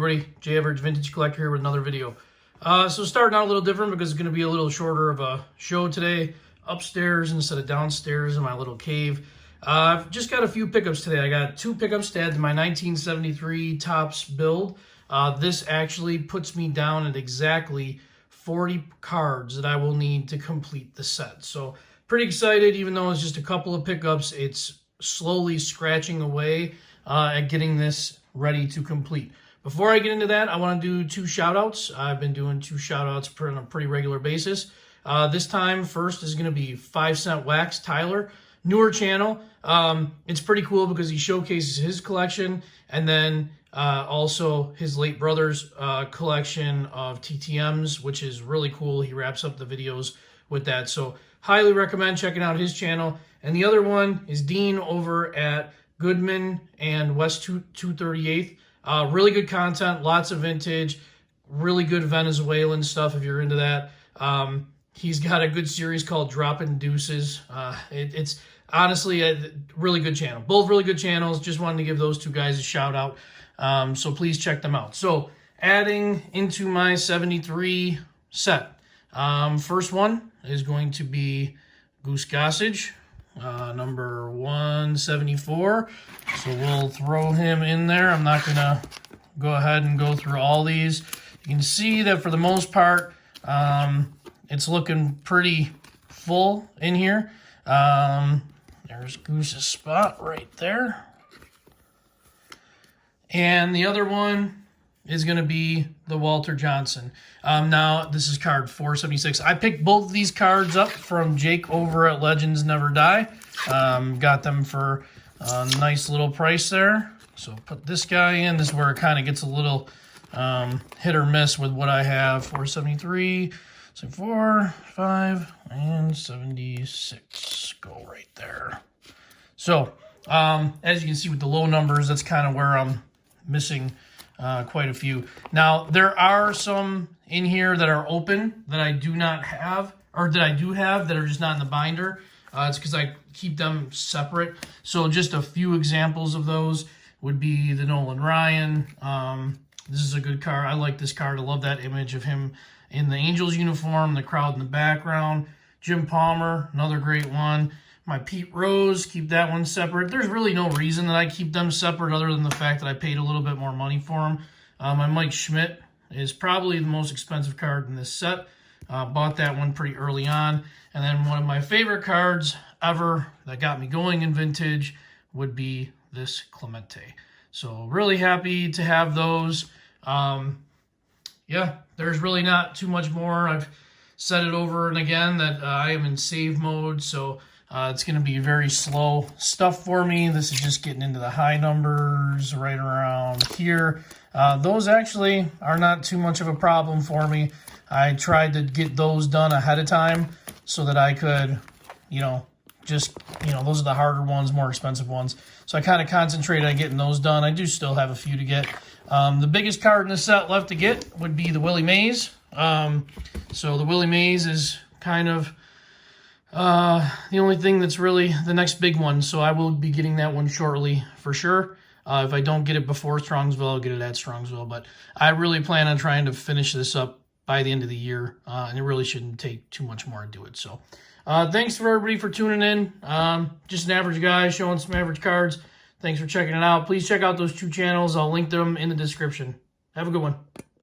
everybody? Average Vintage Collector here with another video. So starting out a little different because it's going to be a little shorter of a show today. Upstairs instead of downstairs in my little cave. I've just got a few pickups today. I got 2 pickups to add to my 1973 Topps build. This actually puts me down at exactly 40 cards that I will need to complete the set. So pretty excited, even though it's just a couple of pickups. It's slowly scratching away at getting this ready to complete. Before I get into that, I want to do 2 shout-outs. I've been doing 2 shout-outs on a pretty regular basis. This time, first is going to be 5 Cent Wax Tyler. Newer channel. It's pretty cool because he showcases his collection and then also his late brother's collection of TTMs, which is really cool. He wraps up the videos with that. So highly recommend checking out his channel. And the other one is Dean over at Goodman and West 238th. Really good content, lots of vintage, really good Venezuelan stuff if you're into that. He's got a good series called Dropping Deuces. It's honestly a really good channel. Both really good channels. Just wanted to give those 2 guys a shout out. So please check them out. So adding into my 73 set. First one is going to be Goose Gossage. Number 174. So we'll throw him in there. I'm not going to go ahead and go through all these. You can see that for the most part, it's looking pretty full in here. There's Goose's spot right there. And the other one is going to be the Walter Johnson. Now, this is card 476. I picked both of these cards up from Jake over at Legends Never Die. Got them for a nice little price there. So put this guy in. This is where it kind of gets a little hit or miss with what I have. 473, 74, 5, and 76. Go right there. So, as you can see with the low numbers, that's kind of where I'm missing quite a few. Now, there are some in here that are open that I do not have, or that I do have that are just not in the binder. It's because I keep them separate. So just a few examples of those would be the Nolan Ryan. This is a good card. I like this card. I love that image of him in the Angels uniform, the crowd in the background. Jim Palmer, another great one. My Pete Rose, keep that one separate. There's really no reason that I keep them separate other than the fact that I paid a little bit more money for them. My Mike Schmidt is probably the most expensive card in this set. Bought that one pretty early on. And then one of my favorite cards ever that got me going in vintage would be this Clemente. So really happy to have those. Yeah, there's really not too much more. I've said it over and again that I am in save mode, so it's going to be very slow stuff for me. This is just getting into the high numbers right around here. Those actually are not too much of a problem for me. I tried to get those done ahead of time so that I could, those are the harder ones, more expensive ones. So I kind of concentrated on getting those done. I do still have a few to get. The biggest card in the set left to get would be the Willie Mays. So the Willie Mays is kind of the only thing that's really the next big one. So I will be getting that one shortly for sure. If I don't get it before Strongsville, I'll get it at Strongsville. But I really plan on trying to finish this up by the end of the year. And it really shouldn't take too much more to do it. So thanks for everybody for tuning in. Just an average guy showing some average cards. Thanks for checking it out. Please check out those 2 channels. I'll link them in the description. Have a good one.